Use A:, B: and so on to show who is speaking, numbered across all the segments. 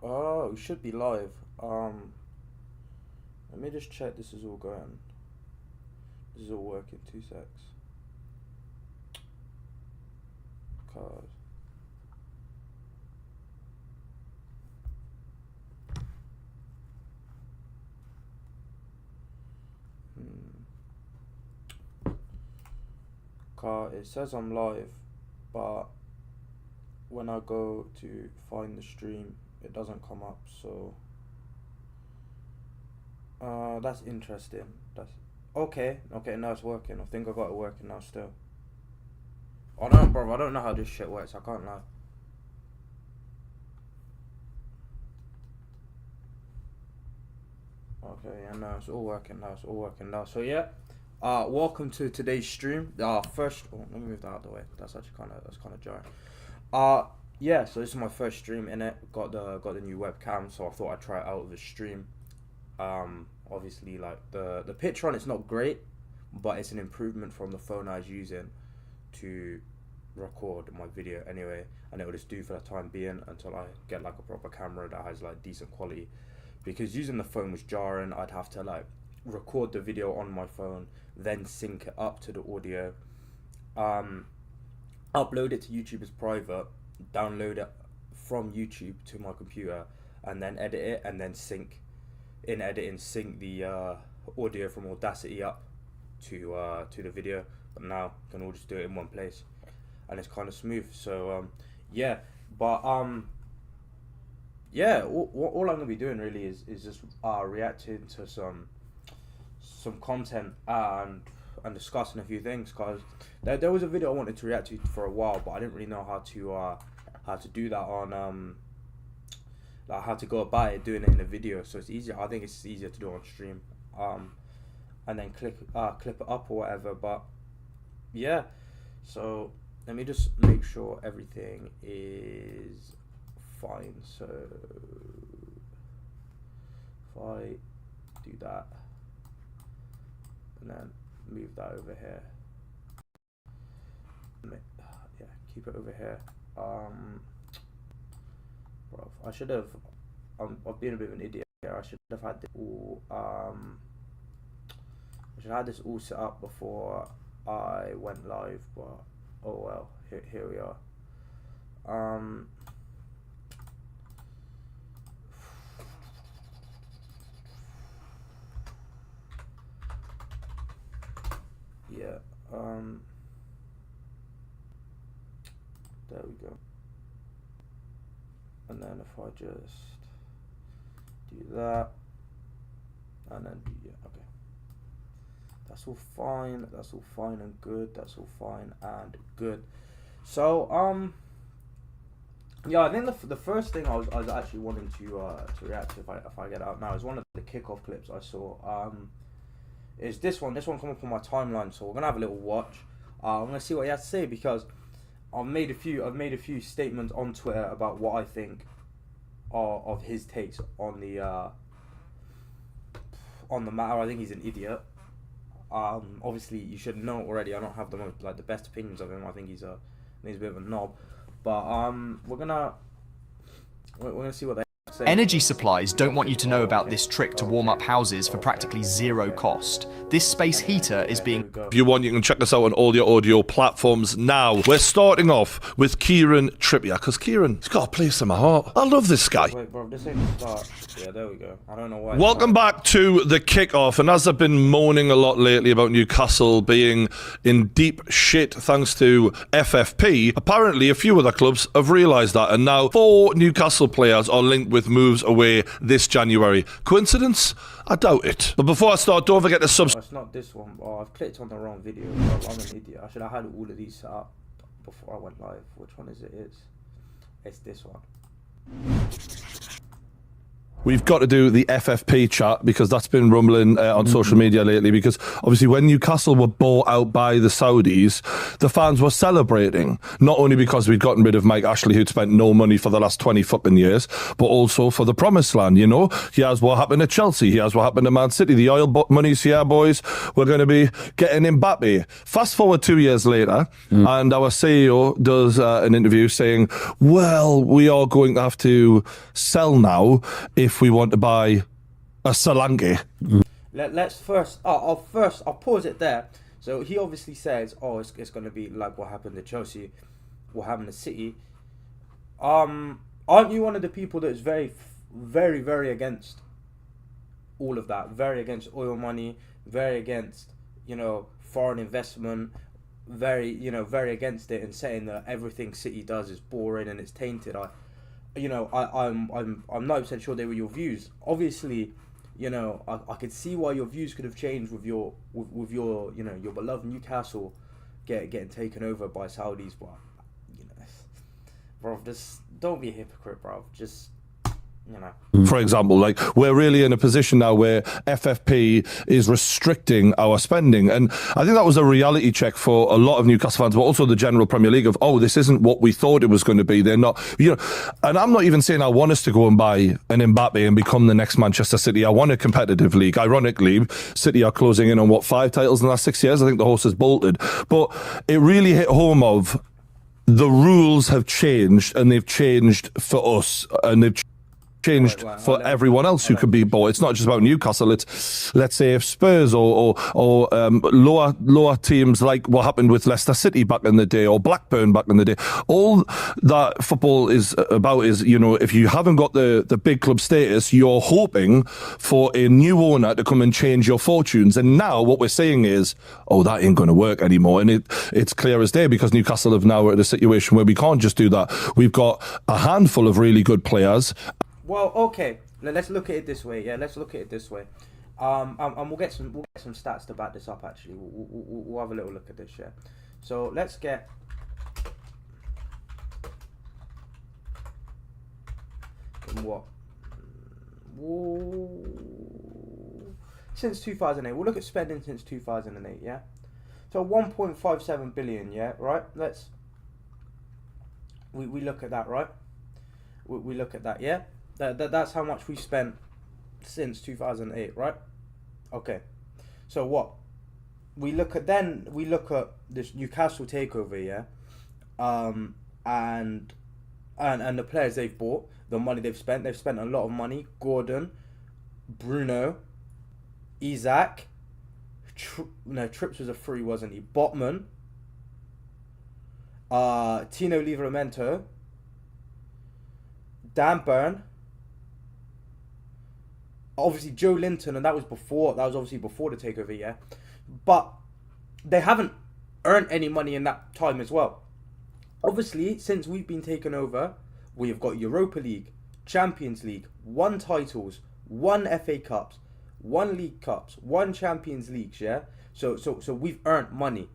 A: Oh, it should be live. Let me just check this is all going. This is all working. 2 secs. Card. Car. It says I'm live, but when I go to find the stream, it doesn't come up. So, that's interesting. That's okay. Okay, now it's working. I think I got it working now still. I don't, bro. I don't know how this shit works. I can't lie. Okay, yeah, no, it's all working now. It's all working now. So yeah, welcome to today's stream. First, oh, let me move that out of the way. That's kind of jarring. Yeah. So this is my first stream in it. Got the new webcam, so I thought I'd try it out with a stream. Obviously, like the picture on it's not great, but it's an improvement from the phone I was using to record my video anyway, and it will just do for the time being until I get like a proper camera that has like decent quality. Because using the phone was jarring. I'd have to like record the video on my phone, then sync it up to the audio, upload it to YouTube as private, download it from YouTube to my computer, and then edit it, and then sync in editing sync the audio from Audacity up to the video. But now I can all just do it in one place, and it's kind of smooth. So yeah, but yeah, all I'm gonna be doing really is just reacting to some content and discussing a few things, because there was a video I wanted to react to for a while, but I didn't really know how to do that on like how to go about it, doing it in a video. So it's easier. I think it's easier to do on stream, and then clip it up or whatever. But yeah, so let me just make sure everything is fine. So if I do that and then move that over here, yeah, keep it over here. Bro, I should have. I've been a bit of an idiot here. I should have had this all. I should have had this all set up before I went live. But oh well. Here we are. Yeah. There we go. And then if I just do that, and then yeah, okay, that's all fine. That's all fine and good. That's all fine and good. So yeah, I think the first thing I was actually wanting to react to, if I get out now, is one of the kickoff clips I saw. Is this one? This one come up on my timeline, so we're gonna have a little watch. I'm gonna see what he has to say, because I've made a few statements on Twitter about what I think of his takes on the matter. I think he's an idiot. Obviously you should know already. I don't have the best opinions of him. I think he's a bit of a knob. But we're gonna see what they say.
B: Energy supplies don't want you to know about this trick to warm up houses for practically zero cost. This space heater is being...
C: If you want, you can check us out on all your audio platforms now. We're starting off with Kieran Trippier, because Kieran's got a place in my heart. I love this guy.
A: Wait, bro, this ain't the start. Yeah, there we go. I don't know why.
C: Welcome back to the kickoff. And as I've been moaning a lot lately about Newcastle being in deep shit thanks to FFP, apparently a few other clubs have realised that. And now 4 Newcastle players are linked with moves away this January. Coincidence? I doubt it. But before I start, don't forget to subscribe.
A: Oh, it's not this one. Oh, I've clicked on the wrong video. I'm an idiot. I should have had all of these set up before I went live. Which one is it? It's this one.
C: we've got to do the FFP chat because that's been rumbling on social media lately. Because obviously, when Newcastle were bought out by the Saudis, the fans were celebrating, not only because we'd gotten rid of Mike Ashley, who'd spent no money for the last 20 fucking years, but also for the promised land. You know, here's what happened at Chelsea, here's what happened to Man City. The oil money's here, boys. We're going to be getting Mbappe. Fast forward 2 years later, and our CEO does an interview saying, well, we are going to have to sell now if we want to buy a Solanke.
A: Let's first. I'll pause it there. So he obviously says, "Oh, it's going to be like what happened to Chelsea, what happened to City." Aren't you one of the people that is very, very, very against all of that? Very against oil money. Very against, foreign investment. Very against it, and saying that everything City does is boring and it's tainted. I'm 90% sure they were your views. Obviously, I could see why your views could have changed with your your beloved Newcastle getting taken over by Saudis, but bro, just don't be a hypocrite, bro. Just
C: For example, like, we're really in a position now where FFP is restricting our spending. And I think that was a reality check for a lot of Newcastle fans, but also the general Premier League of, this isn't what we thought it was going to be. They're not, and I'm not even saying I want us to go and buy an Mbappe and become the next Manchester City. I want a competitive league. Ironically, City are closing in on 5 titles in the last 6 years. I think the horse has bolted. But it really hit home of the rules have changed, and they've changed for us, and they've changed for everyone else who could be bought. It's not just about Newcastle. It's, let's say, if Spurs or lower teams, like what happened with Leicester City back in the day, or Blackburn back in the day. All that football is about is, if you haven't got the big club status, you're hoping for a new owner to come and change your fortunes. And now what we're saying is, that ain't going to work anymore. And it's clear as day, because Newcastle have now at a situation where we can't just do that. We've got a handful of really good players.
A: Well, okay. Let's look at it this way. Yeah, let's look at it this way. And we'll get some stats to back this up. Actually, we'll have a little look at this. Yeah. So let's get. What? Since 2008, we'll look at spending since 2008. Yeah. So 1.57 billion. Yeah. Right. We look at that. Right. We look at that. Yeah. That's how much we spent since 2008, right? Okay. So what? We look at this Newcastle takeover, yeah? And the players they've bought, the money they've spent a lot of money. Gordon, Bruno, Isaac, Trips was a free, wasn't he? Botman, Tino Livramento, Dan Burn, obviously Joe Linton, and that was obviously before the takeover, yeah. But they haven't earned any money in that time as well. Obviously, since we've been taken over, we have got Europa League, Champions League, 1 titles, 1 FA Cups, 1 League Cups, 1 Champions Leagues, yeah. So we've earned money.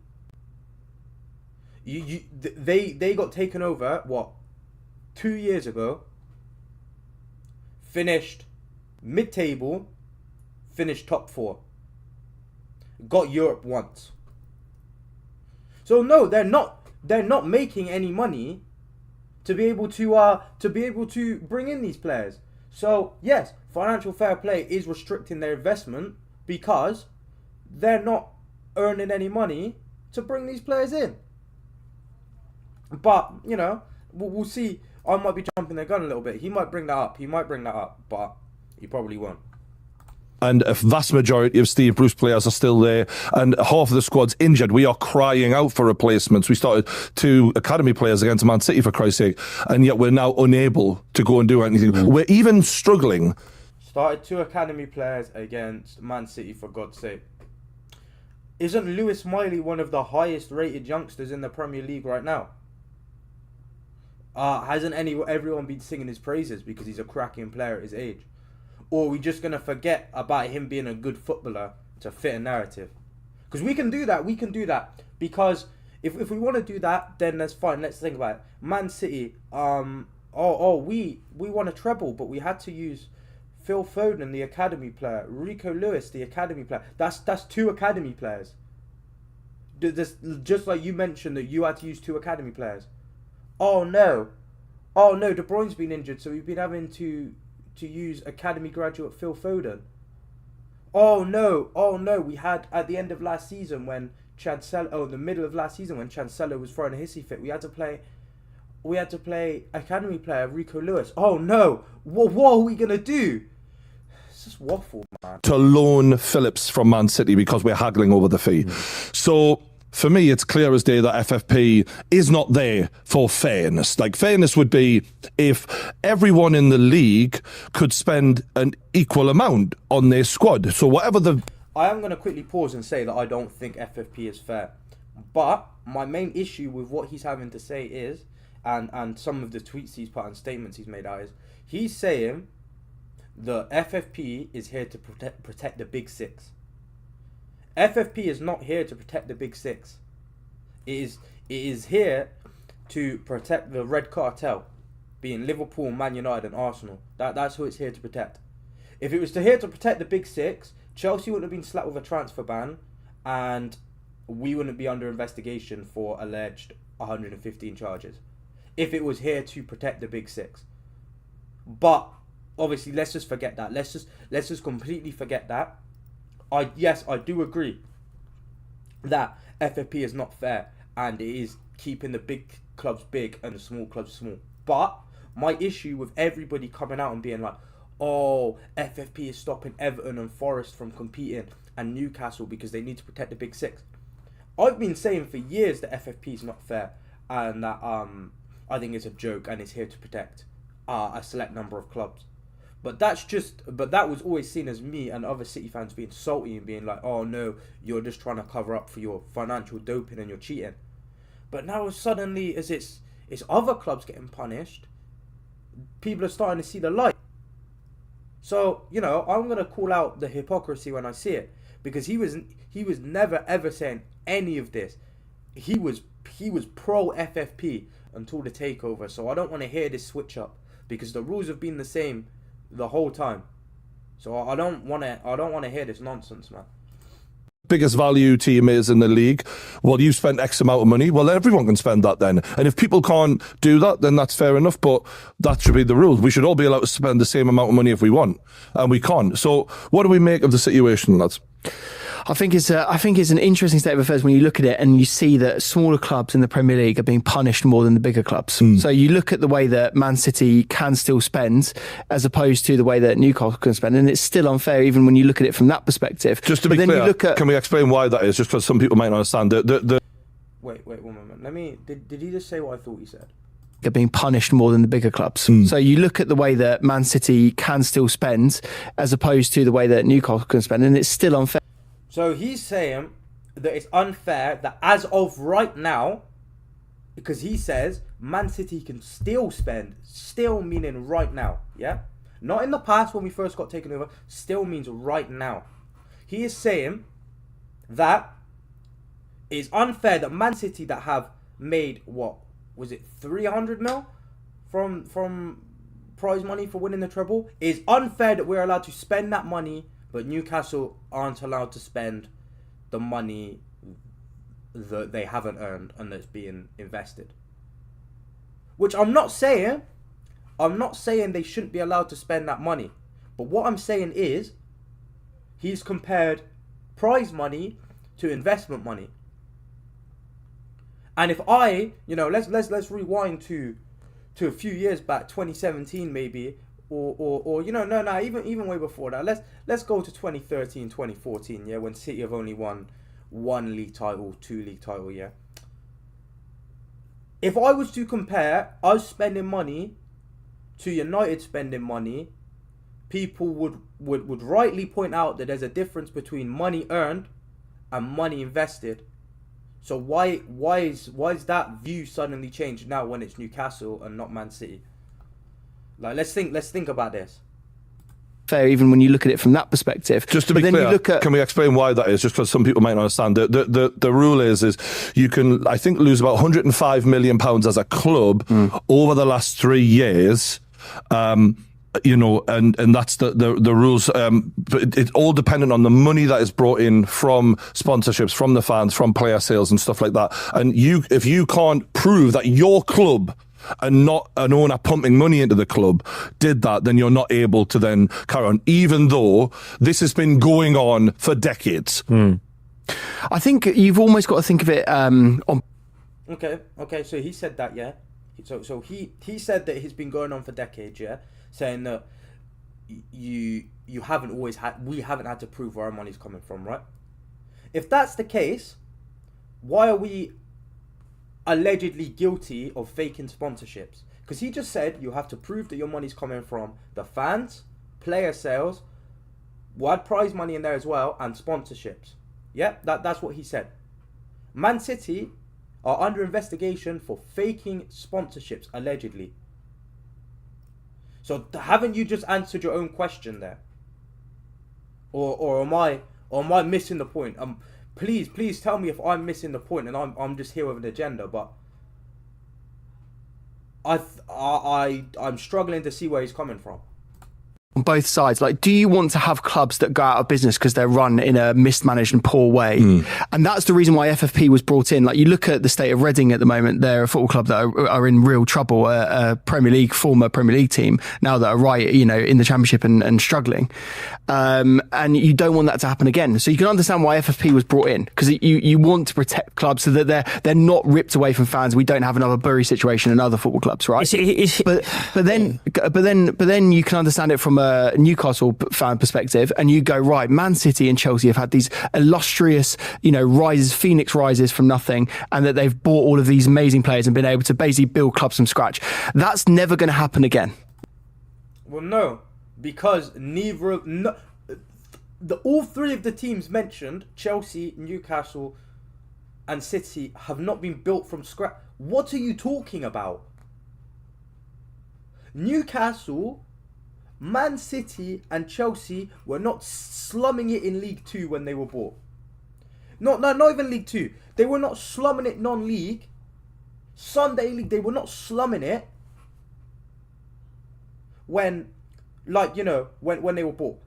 A: They got taken over 2 years ago. Finished mid-table, finished top 4. Got Europe once. So no, they're not making any money to be able to bring in these players. So yes, financial fair play is restricting their investment because they're not earning any money to bring these players in. But we'll see. I might be jumping the gun a little bit. He might bring that up, but he probably won't.
C: And a vast majority of Steve Bruce players are still there, and half of the squad's injured. We are crying out for replacements. We started 2 academy players against Man City, for Christ's sake, and yet we're now unable to go and do anything. We're even struggling.
A: Started 2 academy players against Man City, for God's sake. Isn't Lewis Miley one of the highest rated youngsters in the Premier League right now? Hasn't everyone been singing his praises because he's a cracking player at his age? Or are we just going to forget about him being a good footballer to fit a narrative? Because we can do that. Because if we want to do that, then that's fine. Let's think about it. Man City, we won a treble, but we had to use Phil Foden, the academy player. Rico Lewis, the academy player. That's 2 academy players. Just like you mentioned that you had to use 2 academy players. Oh no, De Bruyne's been injured, so we've been having to use academy graduate Phil Foden. Oh no, we had at the end of last season when the middle of last season when Chancellor was throwing a hissy fit, we had to play academy player Rico Lewis. Oh no, what are we gonna do? It's just waffle, man.
C: To loan Phillips from Man City because we're haggling over the fee. So for me, it's clear as day that FFP is not there for fairness. Like, fairness would be if everyone in the league could spend an equal amount on their squad. So whatever the...
A: I am going to quickly pause and say that I don't think FFP is fair. But my main issue with what he's having to say is, and some of the tweets he's put and statements he's made out is, he's saying the FFP is here to protect the big 6. FFP is not here to protect the big 6. It is here to protect the red cartel, being Liverpool, Man United and Arsenal. That's who it's here to protect. If it was here to protect the big 6, Chelsea wouldn't have been slapped with a transfer ban and we wouldn't be under investigation for alleged 115 charges. If it was here to protect the big 6. But obviously let's just forget that. Let's just completely forget that. I do agree that FFP is not fair and it is keeping the big clubs big and the small clubs small. But my issue with everybody coming out and being like, oh, FFP is stopping Everton and Forest from competing and Newcastle because they need to protect the big 6. I've been saying for years that FFP is not fair and that I think it's a joke and it's here to protect a select number of clubs. But that was always seen as me and other City fans being salty and being like, oh no, you're just trying to cover up for your financial doping and you're cheating. But now suddenly, as it's other clubs getting punished, people are starting to see the light. So, I'm going to call out the hypocrisy when I see it. Because he was never ever saying any of this. He was pro FFP until the takeover. So I don't want to hear this switch up. Because the rules have been the same the whole time. So I don't want to hear this nonsense, man.
C: Biggest value team is in the league. Well, you spent X amount of money. Well, everyone can spend that then. And if people can't do that, then that's fair enough. But that should be the rule. We should all be allowed to spend the same amount of money if we want, and we can't. So, what do we make of the situation, lads?
D: I think it's an interesting state of affairs when you look at it and you see that smaller clubs in the Premier League are being punished more than the bigger clubs. So you look at the way that Man City can still spend as opposed to the way that Newcastle can spend, and it's still unfair even when you look at it from that perspective.
C: Just to be clear, can we explain why that is? Just because some people might not understand.
A: Wait, one moment. Did he just say what I thought he said?
D: Are being punished more than the bigger clubs. So you look at the way that Man City can still spend as opposed to the way that Newcastle can spend, and it's still unfair.
A: So he's saying that it's unfair that as of right now, because he says Man City can still spend, still meaning right now, yeah? Not in the past when we first got taken over, still means right now. He is saying that it's unfair that Man City that have made, what, was it 300 mil from prize money for winning the treble? It's unfair that we're allowed to spend that money, but Newcastle aren't allowed to spend the money that they haven't earned and that's being invested. Which I'm not saying they shouldn't be allowed to spend that money. But what I'm saying is, he's compared prize money to investment money. And if let's rewind to a few years back, 2017 maybe, or even way before that. Let's go to 2013, 2014, yeah, when City have only won 1 league title, 2 league title, yeah. If I was to compare us spending money to United spending money, people would rightly point out that there's a difference between money earned and money invested. So why is that view suddenly changed now when it's Newcastle and not Man City? Like, let's think about this.
D: Fair, even when you look at it from that perspective.
C: Just to be clear, can we explain why that is? Just because some people might not understand. The rule is you can, I think, lose about £105 million as a club over the last 3 years. and that's the rules. But it's all dependent on the money that is brought in from sponsorships, from the fans, from player sales and stuff like that. And if you can't prove that your club and not an owner pumping money into the club did that, then you're not able to then carry on, even though this has been going on for decades.
D: I think you've almost got to think of it on.
A: Okay. So he said that, yeah. So he said that it's been going on for decades, yeah, saying that we haven't had to prove where our money's coming from, right? If that's the case, why are we allegedly guilty of faking sponsorships? Because he just said you have to prove that your money's coming from the fans, player sales, word prize money in there as well, and sponsorships. Yeah, that's what he said. Man City are under investigation for faking sponsorships, allegedly. So haven't you just answered your own question there? Or am I missing the point? Please tell me if I'm missing the point and I'm just here with an agenda, but I'm struggling to see where he's coming from.
D: On both sides, like, do you want to have clubs that go out of business because they're run in a mismanaged and poor way? And that's the reason why FFP was brought in. Like, you look at the state of Reading at the moment, they're a football club that are in real trouble, a former Premier League team now that are right, in the Championship and struggling. And you don't want that to happen again. So you can understand why FFP was brought in, because you want to protect clubs so that they're not ripped away from fans. We don't have another Bury situation in other football clubs, right? But then you can understand it from a Newcastle fan perspective, and you go, right, Man City and Chelsea have had these illustrious, phoenix rises from nothing, and that they've bought all of these amazing players and been able to basically build clubs from scratch. That's never going to happen again.
A: Well, no, because all three of the teams mentioned, Chelsea, Newcastle, and City, have not been built from scratch. What are you talking about? Newcastle, Man City and Chelsea were not slumming it in League 2 when they were bought. Not even League 2. They were not slumming it non-league. Sunday League, they were not slumming it when they were bought.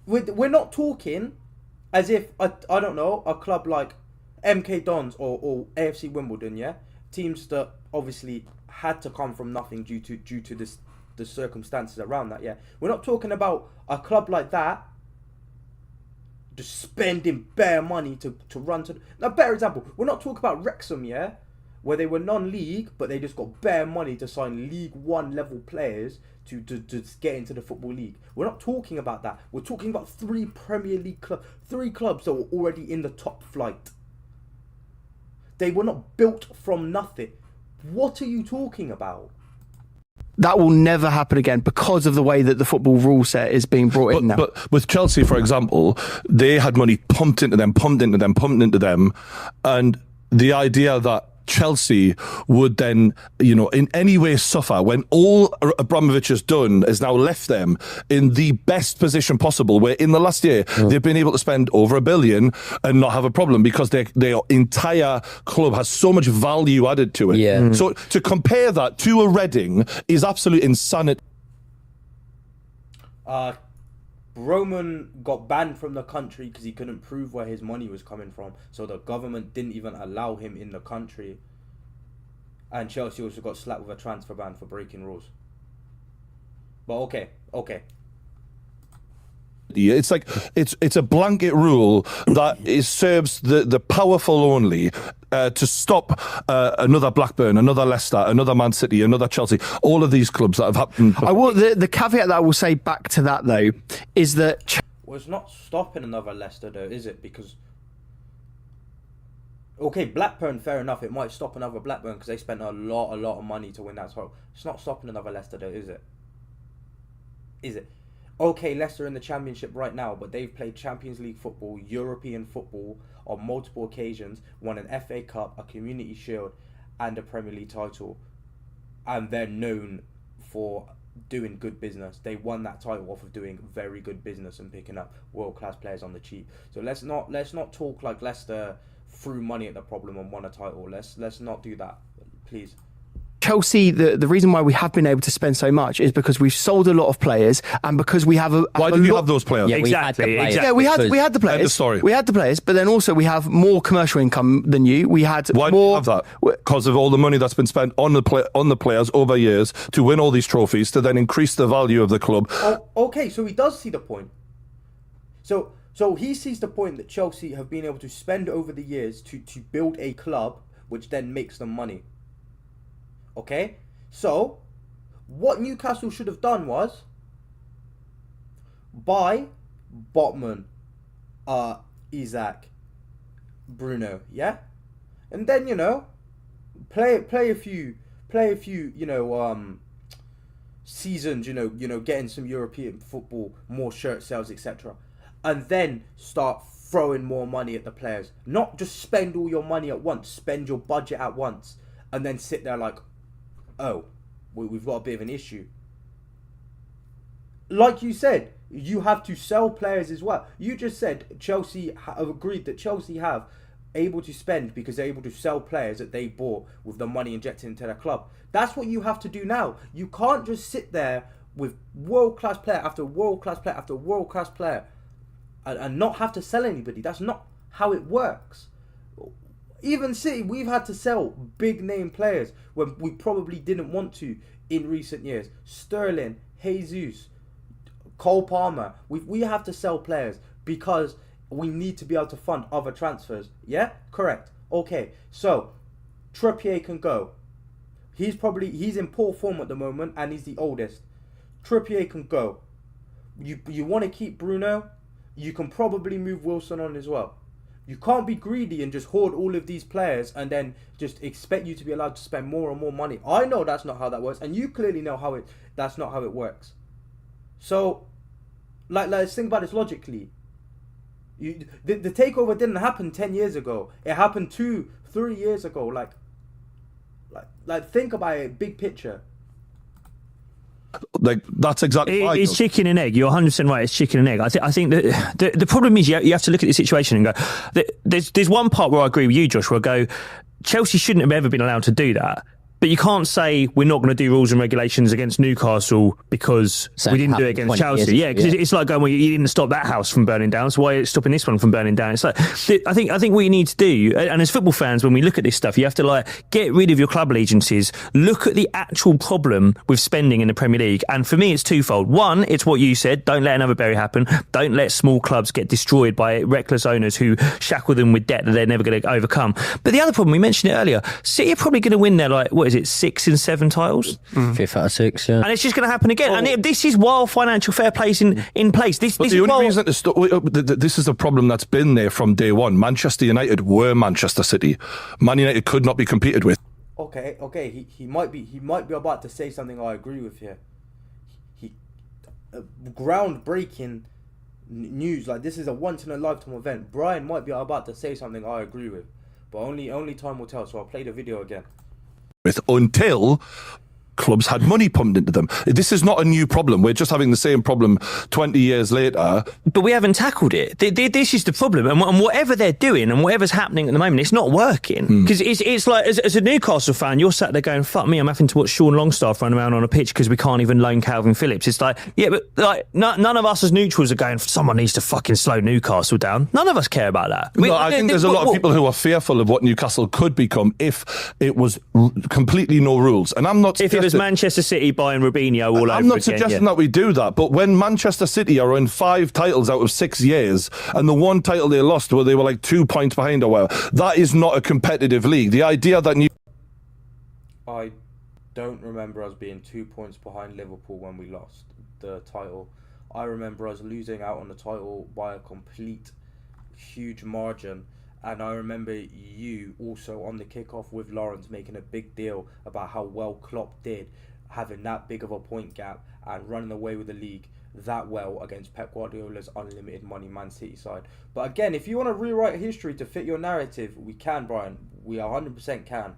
A: We're not talking as if, I don't know, a club like MK Dons or AFC Wimbledon, yeah? Teams that obviously had to come from nothing due to the circumstances around that, yeah. We're not talking about a club like that just spending bare money to run to. Now, better example, we're not talking about Wrexham, yeah, where they were non-league, but they just got bare money to sign League 1 level players to get into the Football League. We're not talking about that. We're talking about three Premier League clubs, three clubs that were already in the top flight. They were not built from nothing. What are you talking about?
D: That will never happen again because of the way that the football rule set is being brought in now.
C: But with Chelsea, for example, they had money pumped into them, and the idea that Chelsea would then, in any way suffer when all Abramovich has done is now left them in the best position possible, where in the last year they've been able to spend over $1 billion and not have a problem because their entire club has so much value added to it.
E: Yeah.
C: So to compare that to a Reading is absolute insanity.
A: Roman got banned from the country because he couldn't prove where his money was coming from, so the government didn't even allow him in the country. And Chelsea also got slapped with a transfer ban for breaking rules. But okay.
C: It's like it's a blanket rule that serves the powerful only to stop another Blackburn, another Leicester, another Man City, another Chelsea, all of these clubs that have happened.
D: The caveat that I will say back to that though is that
A: well, it's not stopping another Leicester though, is it? Because okay, Blackburn, fair enough, it might stop another Blackburn because they spent a lot of money to win that title. It's not stopping another Leicester though, is it? Is it? Okay, Leicester in the Championship right now, but they've played Champions League football, European football on multiple occasions, won an FA Cup, a Community Shield, and a Premier League title. And they're known for doing good business. They won that title off of doing very good business and picking up world-class players on the cheap. So let's not talk like Leicester threw money at the problem and won a title. Let's not do that, please.
D: Chelsea, the reason why we have been able to spend so much is because we've sold a lot of players, and because we have
C: Why did you have those players?
E: Yeah,
F: Exactly.
D: Yeah, we had the players.
C: End of story.
D: We had the players, but then also we have more commercial income than you. We had
C: Why do
D: more.
C: you have that? Because of all the money that's been spent on the players over years to win all these trophies, to then increase the value of the club.
A: Oh, okay, so he does see the point. So he sees the point that Chelsea have been able to spend over the years to build a club, which then makes them money. Okay? So, what Newcastle should have done was buy Botman, Isaac, Bruno, yeah? And then, play a few, seasons, getting some European football, more shirt sales, etc. And then start throwing more money at the players. Not just spend all your money at once, spend your budget at once, and then sit there like, oh, we've got a bit of an issue. Like you said, you have to sell players as well. You just said Chelsea have agreed that Chelsea have able to spend because they're able to sell players that they bought with the money injected into their club. That's what you have to do now. You can't just sit there with world-class player after world-class player after world-class player and not have to sell anybody. That's not how it works. Even City, we've had to sell big name players when we probably didn't want to in recent years. Sterling, Jesus, Cole Palmer. We have to sell players because we need to be able to fund other transfers. Yeah? Correct. Okay. So, Trippier can go. He's in poor form at the moment and he's the oldest. Trippier can go. You want to keep Bruno? You can probably move Wilson on as well. You can't be greedy and just hoard all of these players and then just expect you to be allowed to spend more and more money. I know that's not how that works, and you clearly know that's not how it works. So, let's think about this logically. The takeover didn't happen 10 years ago. It happened 2-3 years ago. Like think about it, big picture.
C: Like, that's exactly right.
F: It's chicken and egg. You're 100% right. It's chicken and egg. I think that the problem is you have to look at the situation and go, there's one part where I agree with you, Josh, where I go, Chelsea shouldn't have ever been allowed to do that. But you can't say we're not going to do rules and regulations against Newcastle because we didn't do it against Chelsea. Yeah, because it's like going, well, you didn't stop that house from burning down, so why are you stopping this one from burning down? It's like, I think what you need to do, and as football fans, when we look at this stuff, you have to get rid of your club allegiances, look at the actual problem with spending in the Premier League. And for me, it's twofold. One, it's what you said, don't let another Bury happen. Don't let small clubs get destroyed by reckless owners who shackle them with debt that they're never going to overcome. But the other problem, we mentioned it earlier, City are probably going to win their, 6 in 7 titles?
E: 5th out of 6, yeah.
F: And it's just going to happen again. And this is while financial fair play is in place. This
C: the only reason this is a problem that's been there from day one. Manchester United were Manchester City. Man United could not be competed with.
A: Okay. He might be about to say something I agree with here. He groundbreaking news. Like, this is a once in a lifetime event. Brian might be about to say something I agree with, but only time will tell. So I'll play the video again.
C: Until clubs had money pumped into them. This is not a new problem. We're just having the same problem 20 years later.
F: But we haven't tackled it. This is the problem. And whatever they're doing and whatever's happening at the moment, it's not working. Because it's like, as a Newcastle fan, you're sat there going, fuck me, I'm having to watch Sean Longstaff run around on a pitch because we can't even loan Calvin Phillips. It's like, yeah, but none of us as neutrals are going, someone needs to fucking slow Newcastle down. None of us care about that.
C: I think there's a lot of people who are fearful of what Newcastle could become if it was completely no rules. And I'm not
F: if it was Manchester City buying Robinho all over again.
C: I'm not suggesting that we do that, but when Manchester City are in 5 titles out of 6 years, and the one title they lost where they were 2 points behind or whatever, that is not a competitive league. The idea that
A: I don't remember us being 2 points behind Liverpool when we lost the title. I remember us losing out on the title by a complete huge margin. And I remember you also on the kickoff with Lawrence making a big deal about how well Klopp did, having that big of a point gap and running away with the league that well against Pep Guardiola's unlimited money Man City side. But again, if you want to rewrite history to fit your narrative, we can, Brian. We 100% can.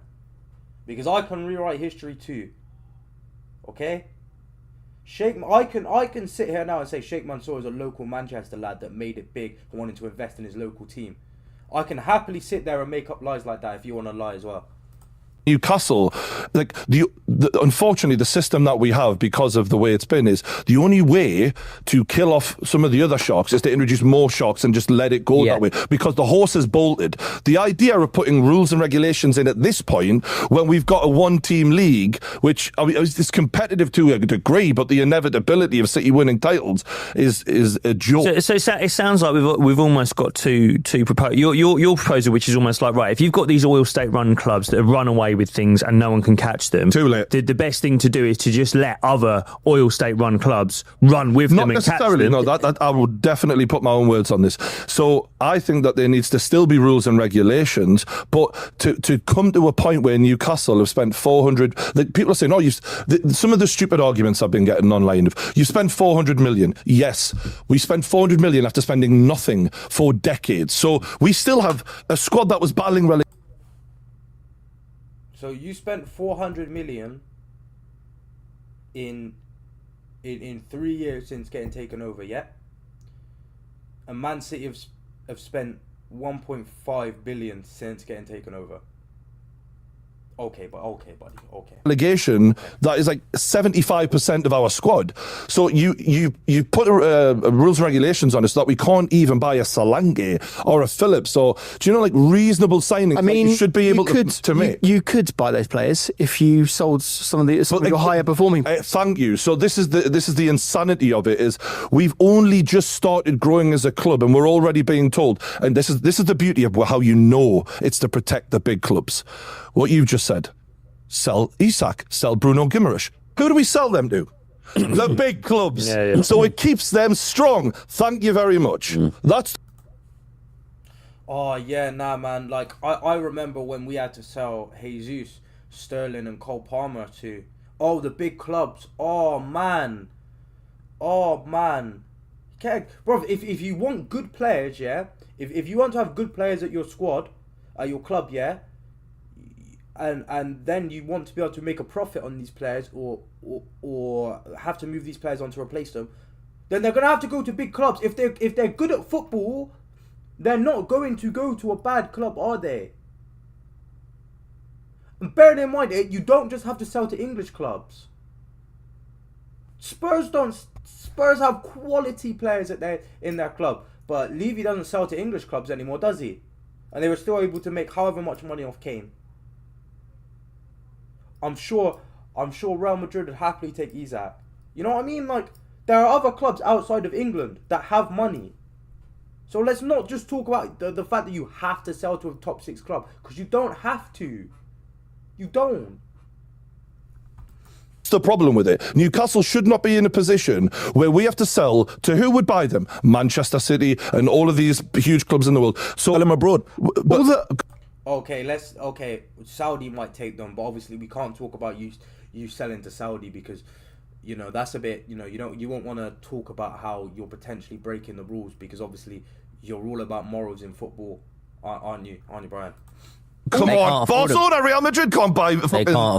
A: Because I can rewrite history too. Okay? I can sit here now and say Sheikh Mansour is a local Manchester lad that made it big and wanted to invest in his local team. I can happily sit there and make up lies like that if you want to lie as well.
C: Newcastle, like unfortunately, the system that we have, because of the way it's been, is the only way to kill off some of the other sharks is to introduce more sharks and just let it go that way, because the horse is bolted. The idea of putting rules and regulations in at this point, when we've got a one-team league, which is competitive to a degree, but the inevitability of City winning titles is a joke.
F: So it sounds like we've almost got to propose your proposal, which is almost like, right, if you've got these oil state run clubs that have run away with things and no one can catch them,
C: too late.
F: The best thing to do is to just let other oil state run clubs run with them and catch them.
C: No, that I would definitely put my own words on this. So I think that there needs to still be rules and regulations, but to come to a point where Newcastle have spent 400, people are saying, some of the stupid arguments I've been getting online of, you spend 400 million. Yes, we spent 400 million after spending nothing for decades. So we still have a squad that was battling relegation.
A: So you spent 400 million in 3 years since getting taken over, yeah? And Man City have spent 1.5 billion since getting taken over. Okay, buddy. Okay.
C: Relegation that is like 75% of our squad. So you put rules and regulations on us so that we can't even buy a Solanke or a Phillips, or do you know, like reasonable signings?
D: I mean,
C: that you should be able to make.
D: You could buy those players if you sold some of your higher performing.
C: Thank you. So this is the insanity of it, is we've only just started growing as a club, and we're already being told. And this is the beauty of how you know it's to protect the big clubs. What you've just said. Sell Isak, sell Bruno Guimaraes. Who do we sell them to? The big clubs.
F: Yeah.
C: So it keeps them strong. Thank you very much. That's...
A: Oh, yeah, nah, man. Like, I remember when we had to sell Jesus, Sterling and Cole Palmer to, the big clubs. Oh, man. Okay, bro, if you want good players, yeah? If you want to have good players at your squad, at your club, yeah? And then you want to be able to make a profit on these players, or have to move these players on to replace them, then they're gonna have to go to big clubs. If they're good at football, they're not going to go to a bad club, are they? And bearing in mind, you don't just have to sell to English clubs. Spurs have quality players in their club, but Levy doesn't sell to English clubs anymore, does he? And they were still able to make however much money off Kane. I'm sure Real Madrid would happily take Isak. You know what I mean? Like, there are other clubs outside of England that have money. So let's not just talk about the fact that you have to sell to a top 6 club, because you don't have to. You don't.
C: That's the problem with it. Newcastle should not be in a position where we have to sell to who would buy them? Manchester City and all of these huge clubs in the world. So sell them abroad.
A: Okay, Saudi might take them, but obviously we can't talk about you selling to Saudi, because, you know, that's a bit, you know, you won't want to talk about how you're potentially breaking the rules, because obviously you're all about morals in football, aren't you, Brian?
C: Come on, Barcelona, Real Madrid can't buy.
E: They can't.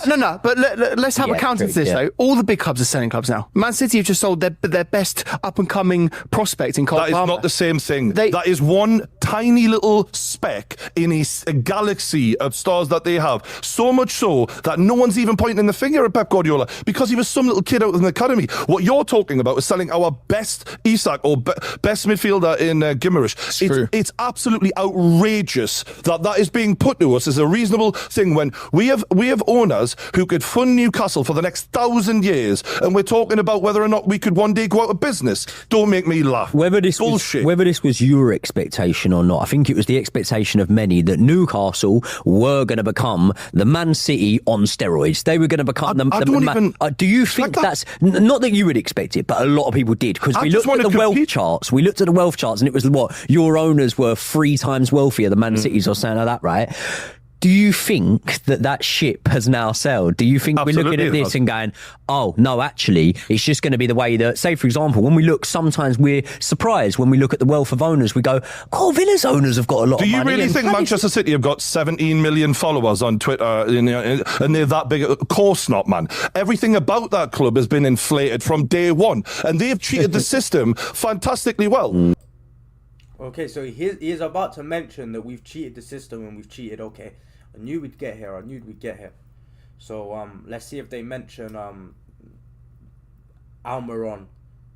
D: No. But let's have a counter to this though. All the big clubs are selling clubs now. Man City have just sold their best up and coming prospect in Cole Palmer.
C: That is not the same thing. That is one tiny little speck in a galaxy of stars that they have. So much so that no one's even pointing the finger at Pep Guardiola, because he was some little kid out of the academy. What you're talking about is selling our best Isak or best midfielder in Guimaraes. It's absolutely outrageous that is being put to us as a reasonable thing, when we have owners who could fund Newcastle for the next 1,000 years, and we're talking about whether or not we could one day go out of business. Don't make me laugh.
E: Whether this was your expectation or not, I think it was the expectation of many that Newcastle were going to become the Man City on steroids. They were going to become do you think that's not that you would expect it, but a lot of people did, because we looked at the wealth charts. We looked at the wealth charts, and it was what your owners were 3 times wealthier than Man City's or something like that, right? Do you think that ship has now sailed? Do you think we're looking at this and going, oh, no, actually, it's just going to be the way that, say, for example, when we look, sometimes we're surprised when we look at the wealth of owners. We go, oh, Villa's owners have got a lot of money.
C: Do you really think Manchester City have got 17 million followers on Twitter and they're that big? Of course not, man. Everything about that club has been inflated from day one, and they've treated the system fantastically well.
A: Okay, so he is about to mention that we've cheated the system and we've cheated. Okay, I knew we'd get here. So let's see if they mention Almiron,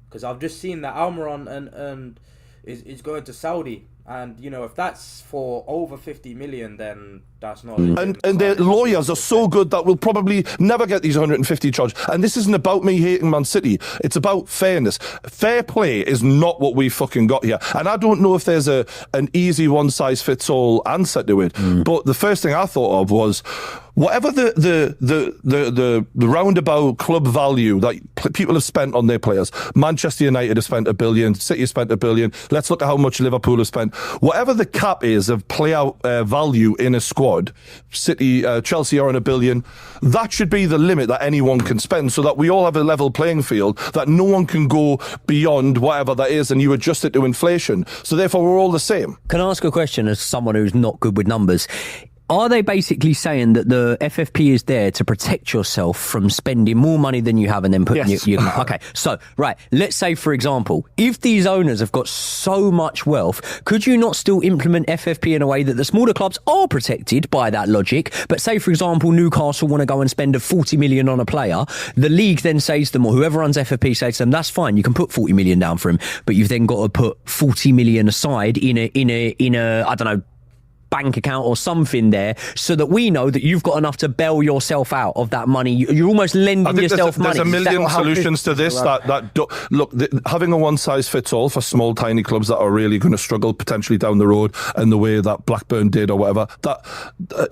A: because I've just seen that Almiron and is going to Saudi, and you know, if that's for over 50 million, then that's not.
C: And their lawyers are so good that we'll probably never get these 150 charged. And this isn't about me hating Man City. It's about fairness. Fair play is not what we fucking got here. And I don't know if there's an easy one-size-fits-all answer to it. But the first thing I thought of was, whatever the roundabout club value that people have spent on their players, Manchester United have spent $1 billion, City have spent $1 billion. Let's look at how much Liverpool have spent. Whatever the cap is of player value in a squad, City, Chelsea are on $1 billion. That should be the limit that anyone can spend, so that we all have a level playing field, that no one can go beyond whatever that is, and you adjust it to inflation. So therefore, we're all the same.
E: Can I ask a question as someone who's not good with numbers? Are they basically saying that the FFP is there to protect yourself from spending more money than you have and then putting
D: Yes.
E: Okay, so, right, let's say, for example, if these owners have got so much wealth, could you not still implement FFP in a way that the smaller clubs are protected by that logic? But say, for example, Newcastle want to go and spend $40 million on a player. The league then says to them, or whoever runs FFP says to them, that's fine, you can put $40 million down for him, but you've then got to put $40 million aside in a I don't know, bank account or something there, so that we know that you've got enough to bail yourself out of that money. You're almost lending yourself money.
C: There's a million solutions to this. Having a one-size-fits-all for small, tiny clubs that are really going to struggle potentially down the road, and the way that Blackburn did or whatever, that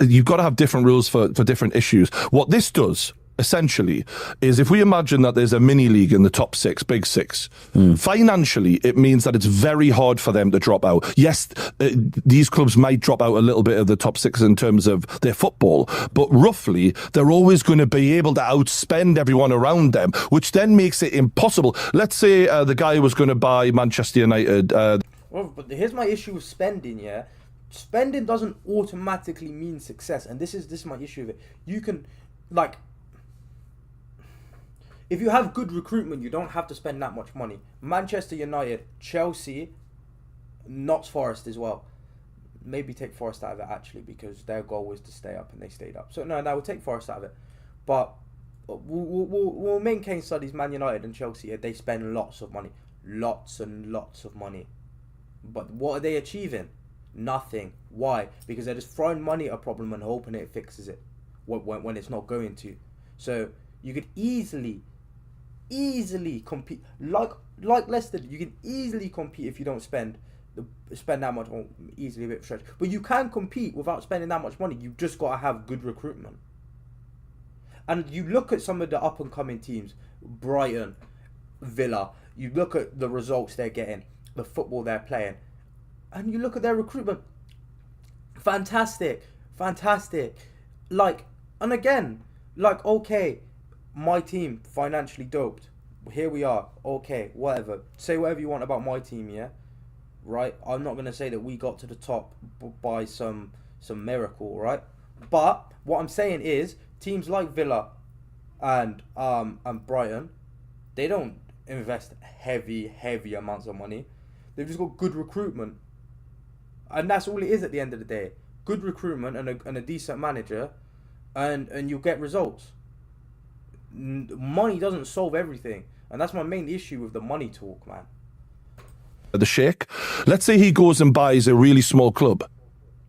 C: you've got to have different rules for different issues. What this does, essentially, is if we imagine that there's a mini league in the top six, big six, financially, it means that it's very hard for them to drop out. Yes, these clubs might drop out a little bit of the top six in terms of their football, but roughly, they're always going to be able to outspend everyone around them, which then makes it impossible. Let's say the guy was going to buy Manchester United.
A: Well, but here's my issue with spending, yeah? Spending doesn't automatically mean success, and this is my issue with it. You can, like, if you have good recruitment, you don't have to spend that much money. Manchester United, Chelsea, Notts Forest as well. Maybe take Forest out of it, actually, because their goal was to stay up and they stayed up. So, no, we'll take Forest out of it. But we'll main case studies Man United and Chelsea. They spend lots of money. Lots and lots of money. But what are they achieving? Nothing. Why? Because they're just throwing money at a problem and hoping it fixes it when it's not going to. So you could easily compete, like Leicester. You can easily compete if you don't spend that much, or easily a bit of stretch. But you can compete without spending that much money. You've just got to have good recruitment. And you look at some of the up and coming teams, Brighton, Villa. You look at the results they're getting, the football they're playing, and you look at their recruitment. Fantastic. Okay, my team financially doped. Here we are. Okay, whatever. Say whatever you want about my team, yeah? Right? I'm not going to say that we got to the top by some miracle, right? But what I'm saying is, teams like Villa and Brighton, they don't invest heavy amounts of money. They've just got good recruitment. And that's all it is at the end of the day. Good recruitment and a decent manager, and you'll get results. Money doesn't solve everything, and that's my main issue with the money talk, man.
C: The Sheikh, let's say he goes and buys a really small club.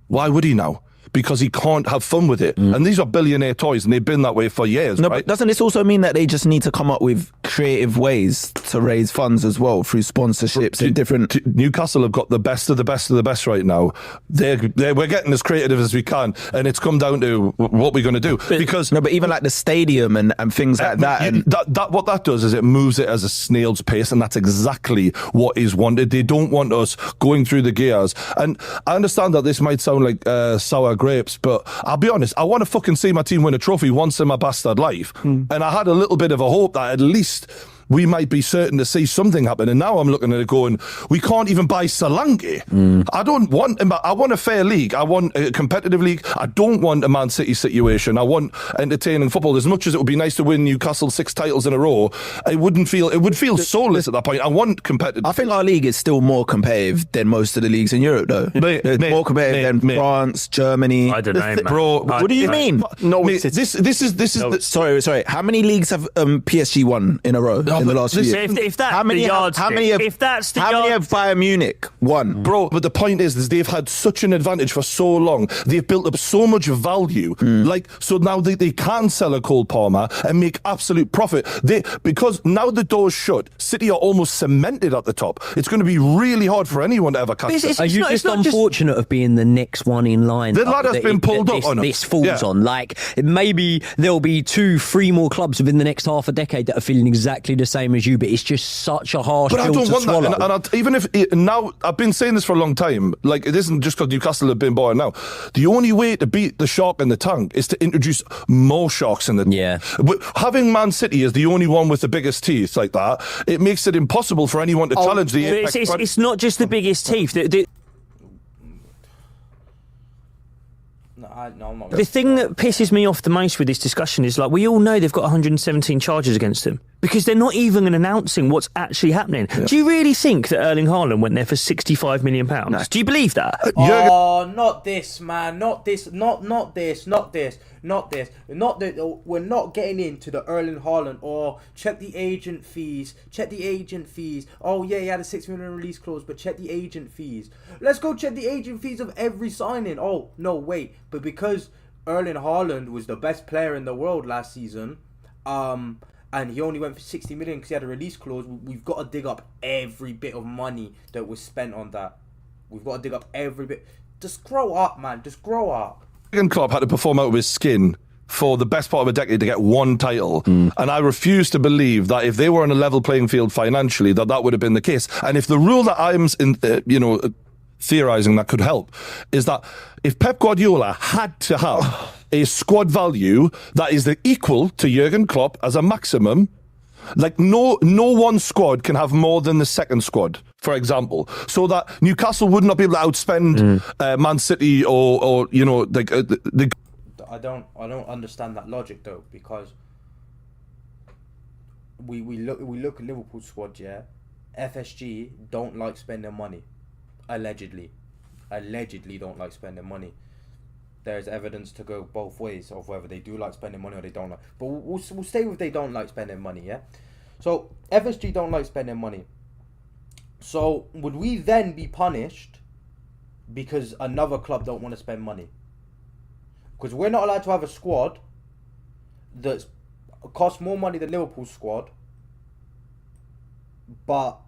C: Why would he now? Because he can't have fun with it. And these are billionaire toys, and they've been that way for years, right?
G: But doesn't this also mean that they just need to come up with creative ways to raise funds as well through sponsorships and different...
C: Newcastle have got the best of the best of the best right now. We're getting as creative as we can, and it's come down to what we're going to do.
G: But even like the stadium and things like that.
C: What that does is it moves it as a snail's pace, and that's exactly what is wanted. They don't want us going through the gears. And I understand that this might sound like sour grapes, but I'll be honest, I want to fucking see my team win a trophy once in my bastard life. And I had a little bit of a hope that at least we might be certain to see something happen. And now I'm looking at it going, we can't even buy Solanke. I want a fair league. I want a competitive league. I don't want a Man City situation. I want entertaining football. As much as it would be nice to win Newcastle 6 titles in a row, it would feel soulless at that point. I want competitive.
G: I think our league is still more competitive than most of the leagues in Europe, though. It's more competitive than France, Germany.
F: I don't know, man.
G: Bro, what do you mean?
D: No,
C: Mate, this is
G: Sorry. How many leagues have PSG won in a row in the last few years?
F: If that's
G: how many
F: the
G: have Bayern Munich won?
C: Bro, but the point is they've had such an advantage for so long. They've built up so much value. So now they can sell a Cole Palmer and make absolute profit. Because now the door's shut, City are almost cemented at the top. It's going to be really hard for anyone to ever catch them.
E: Are you just unfortunate of being the next one in line?
C: The ladder's been pulled up on us.
E: This falls on. Like, maybe there'll be 2-3 more clubs within the next half a decade that are feeling exactly the same as you, but it's just such a harsh pill to swallow.
C: That. Even if now, I've been saying this for a long time. Like, it isn't just because Newcastle have been born now. The only way to beat the shark in the tank is to introduce more sharks in the tank.
E: Yeah.
C: Having Man City as the only one with the biggest teeth like that, it makes it impossible for anyone to challenge the.
F: It's not just the biggest teeth. The thing that pisses me off the most with this discussion is, like, we all know they've got 117 charges against them because they're not even announcing what's actually happening. Yeah. Do you really think that Erling Haaland went there for £65 million? No. Do you believe that?
A: Oh, not this, man. Not this. Not this. We're not getting into the Erling Haaland. Oh, check the agent fees. Oh, yeah, he had a $6 million release clause, but check the agent fees. Let's go check the agent fees of every signing. Oh, no, wait. But because Erling Haaland was the best player in the world last season, and he only went for 60 million because he had a release clause, we've got to dig up every bit of money that was spent on that. We've got to dig up every bit. Just grow up, man. Just grow up.
C: Jurgen Klopp had to perform out of his skin for the best part of a decade to get one title. And I refuse to believe that if they were on a level playing field financially, that would have been the case. And if the rule that I'm theorising that could help is that if Pep Guardiola had to have a squad value that is equal to Jurgen Klopp as a maximum, like no one squad can have more than the second squad, for example, so that Newcastle would not be able to outspend Man City or
A: I don't understand that logic though, because we look at Liverpool's squad, yeah. FSG don't like spending money. Allegedly don't like spending money. There's evidence to go both ways of whether they do like spending money or they don't like. But we'll stay with they don't like spending money, yeah? So, FSG don't like spending money. So, would we then be punished because another club don't want to spend money? Because we're not allowed to have a squad that costs more money than Liverpool's squad, but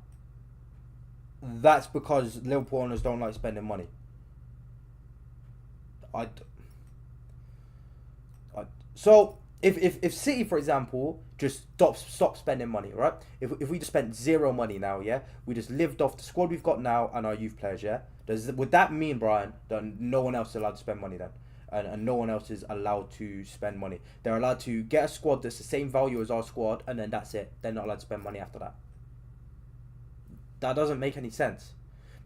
A: that's because Liverpool owners don't like spending money. So if City, for example, just stop spending money, right? If we just spent zero money now, yeah, we just lived off the squad we've got now and our youth players, yeah. Would that mean, Brian, that no one else is allowed to spend money then, and no one else is allowed to spend money? They're allowed to get a squad that's the same value as our squad, and then that's it. They're not allowed to spend money after that. That doesn't make any sense.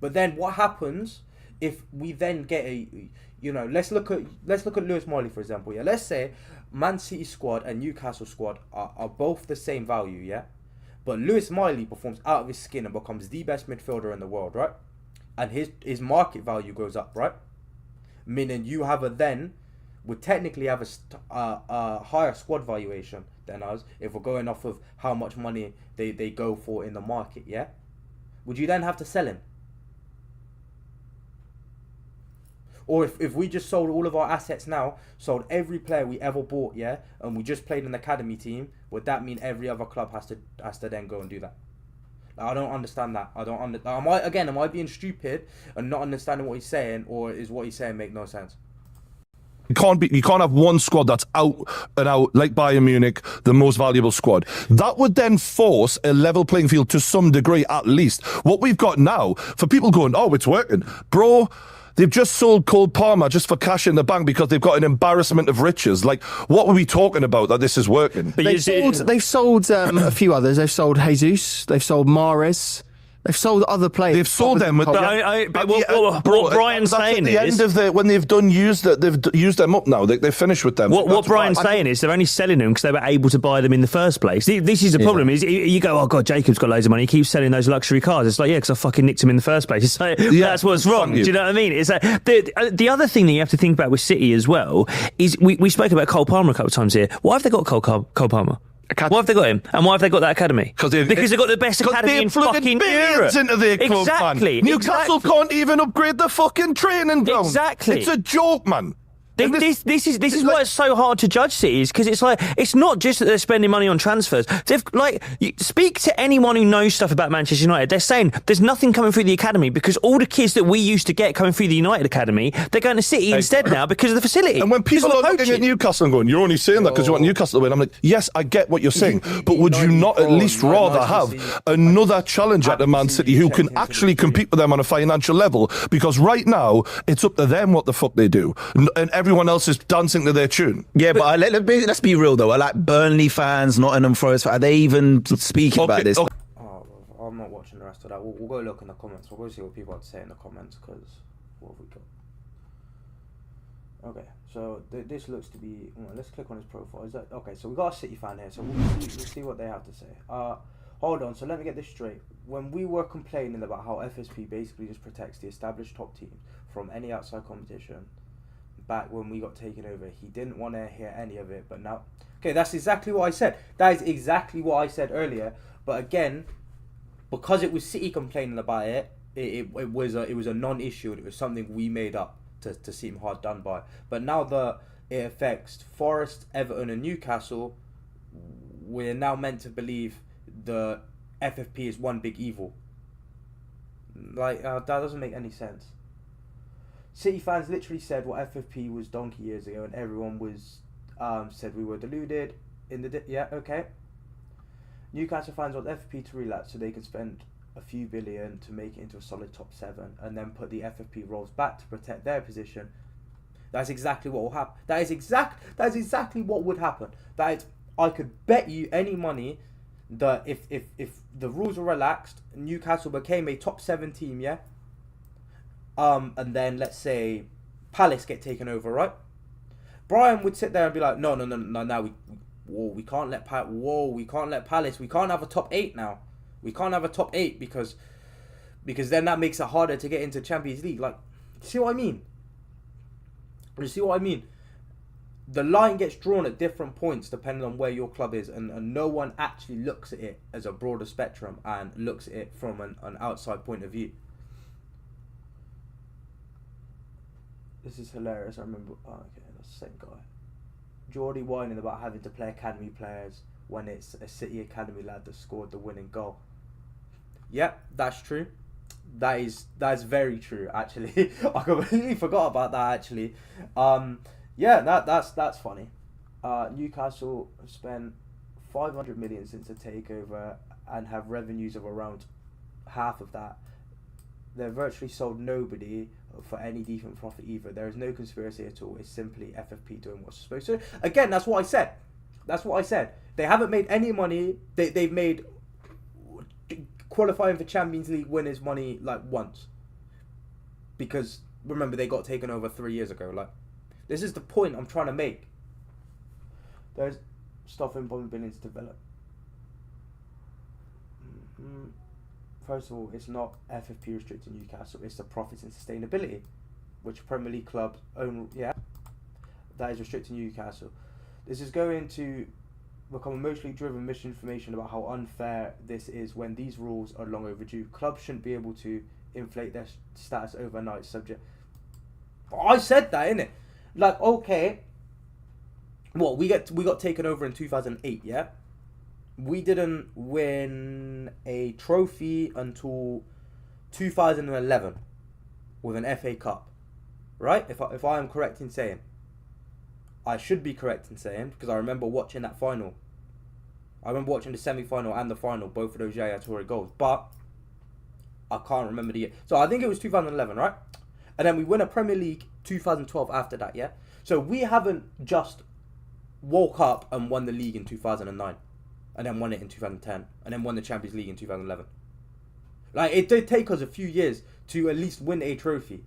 A: But then what happens if we then get let's look at Lewis Miley, for example, yeah. Let's say Man City squad and Newcastle squad are both the same value, yeah. But Lewis Miley performs out of his skin and becomes the best midfielder in the world, right? And his market value goes up, right? Meaning you would technically have a higher squad valuation than us if we're going off of how much money they go for in the market, yeah. Would you then have to sell him? Or if we just sold all of our assets now, sold every player we ever bought, yeah, and we just played an academy team, would that mean every other club has to then go and do that? I don't understand that. Am I being stupid and not understanding what he's saying, or is what he's saying make no sense?
C: You can't have one squad that's out and out, like Bayern Munich, the most valuable squad. That would then force a level playing field to some degree, at least. What we've got now, for people going, oh, it's working. Bro, They've just sold Cole Palmer just for cash in the bank because they've got an embarrassment of riches. Like, what were we talking about that this is working?
F: But
D: They've sold a few others. They've sold Jesus. They've sold Mahrez. They've sold other players.
C: They've sold them with
F: But what Brian's saying is,
C: when they've used them up now, they're finished with them.
F: What Brian's saying is they're only selling them because they were able to buy them in the first place. This is the problem. Is you go, oh God, Jacob's got loads of money. He keeps selling those luxury cars. It's like, yeah, because I fucking nicked him in the first place. It's like, that's what's wrong. Do you know what I mean? It's like, the other thing that you have to think about with City as well is we spoke about Cole Palmer a couple of times here. Why have they got Cole Palmer? Why have they got him? And why have they got that academy? Because they've got the best academy in fucking Europe.
C: Into their club,
F: Exactly.
C: Man. Newcastle can't even upgrade the fucking training ground.
F: Exactly.
C: It's a joke, man.
F: This is why it's so hard to judge Cities, because it's like, it's not just that they're spending money on transfers. They've speak to anyone who knows stuff about Manchester United. They're saying there's nothing coming through the academy because all the kids that we used to get coming through the United academy, they're going to City instead now because of the facility.
C: And when people are looking at Newcastle and going, you're only saying that because you want Newcastle to win, I'm like, yes, I get what you're saying, but would you not at least rather have another challenger to Man City who can actually compete with them on a financial level? Because right now, it's up to them what the fuck they do. And everyone else is dancing to their tune.
G: Yeah, but let's be real though. I like Burnley fans, Nottingham Forest fans. Are they even speaking about this?
A: Oh, I'm not watching the rest of that. We'll go look in the comments. We'll go see what people have to say in the comments, because what have we got? Okay, so this looks to be... let's click on his profile. Is that okay? So we got a City fan here, so we'll see what they have to say. Hold on, so let me get this straight. When we were complaining about how FSP basically just protects the established top teams from any outside competition, back when we got taken over, he didn't want to hear any of it, but now... Okay, that's exactly what I said. That is exactly what I said earlier. But again, because it was City complaining about it, it was a non-issue. It was something we made up to seem hard done by. But now that it affects Forest, Everton and Newcastle, we're now meant to believe the FFP is one big evil. Like, that doesn't make any sense. City fans literally said what FFP was donkey years ago, and everyone was said we were deluded. Yeah, okay. Newcastle fans want FFP to relapse so they can spend a few billion to make it into a solid top 7, and then put the FFP roles back to protect their position. That's exactly what will happen. That is exactly what would happen. I could bet you any money that if the rules were relaxed, Newcastle became a top 7 team, yeah. And then let's say Palace get taken over, right? Brian would sit there and be like, no, now we can't let Palace, we can't have a top 8 now. We can't have a top 8 because then that makes it harder to get into Champions League. Like, see what I mean? You see what I mean? The line gets drawn at different points depending on where your club is, and no one actually looks at it as a broader spectrum and looks at it from an outside point of view. This is hilarious. I remember... Oh, okay, that's the same guy. Geordie whining about having to play academy players when it's a City academy lad that scored the winning goal. Yep, that's true. That's very true, actually. I completely forgot about that, actually. Yeah, that's funny. Newcastle have spent 500 million since the takeover and have revenues of around half of that. They've virtually sold nobody for any decent profit either. There is no conspiracy at all. It's simply FFP doing what's supposed to. Again, that's what I said. They haven't made any money. They've made qualifying for Champions League winners money like once. Because remember, they got taken over 3 years ago. Like, this is the point I'm trying to make. There's stuff in billions to develop. First of all, it's not FFP restricting Newcastle, it's the profits and sustainability, which Premier League clubs own, yeah, that is restricting Newcastle. This is going to become emotionally driven misinformation about how unfair this is when these rules are long overdue. Clubs shouldn't be able to inflate their status overnight subject. I said that, innit? Like, okay, what, we got taken over in 2008, yeah? We didn't win a trophy until 2011 with an FA Cup, right? If I am correct in saying, I should be correct in saying, because I remember watching that final. I remember watching the semi-final and the final, both of those Yaya Toure goals, but I can't remember the year. So I think it was 2011, right? and then we win a Premier League 2012 after that, yeah? So we haven't just woke up and won the league in 2009, and then won it in 2010, and then won the Champions League in 2011. Like, it did take us a few years to at least win a trophy.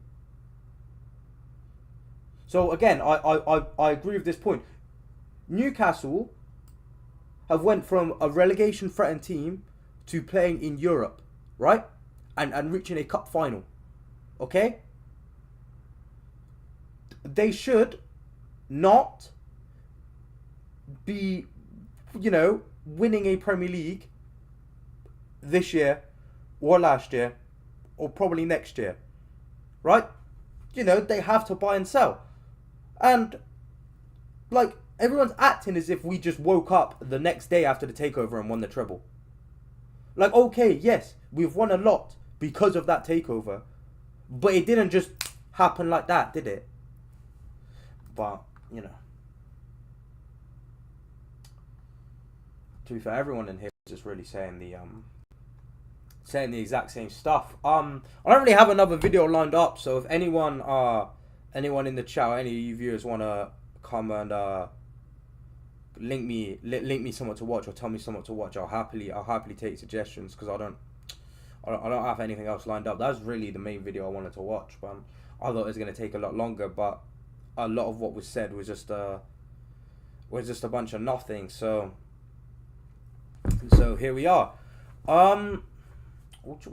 A: So again, I agree with this point. Newcastle have went from a relegation threatened team to playing in Europe, right? And reaching a cup final. Okay? They should not be, winning a Premier League this year or last year or probably next year. Right? They have to buy and sell. And, like, everyone's acting as if we just woke up the next day after the takeover and won the treble. Like, okay, yes, we've won a lot because of that takeover. But it didn't just happen like that, did it? But, to be fair, everyone in here is just really saying the exact same stuff. I don't really have another video lined up, so if anyone in the chat, or any of you viewers want to come and link me somewhat to watch, or tell me somewhat to watch, I'll happily take suggestions, because I don't have anything else lined up. That's really the main video I wanted to watch, but I thought it was going to take a lot longer, but a lot of what was said was just a bunch of nothing. So here we are. We'll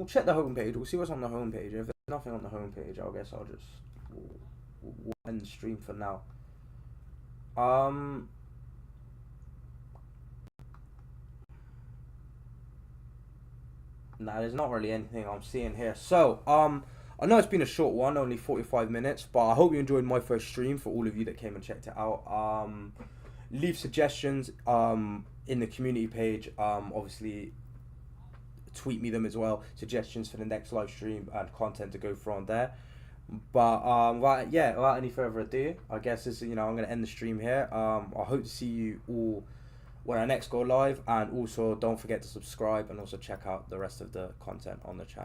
A: check the homepage. We'll see what's on the homepage. If there's nothing on the homepage, I guess I'll just we'll end the stream for now. Nah, there's not really anything I'm seeing here. So, I know it's been a short one, only 45 minutes, but I hope you enjoyed my first stream. For all of you that came and checked it out, leave suggestions in the community page. Obviously, tweet me them as well. Suggestions for the next live stream and content to go through on there. But without any further ado, I guess I'm going to end the stream here. I hope to see you all when I next go live, and also don't forget to subscribe and also check out the rest of the content on the channel.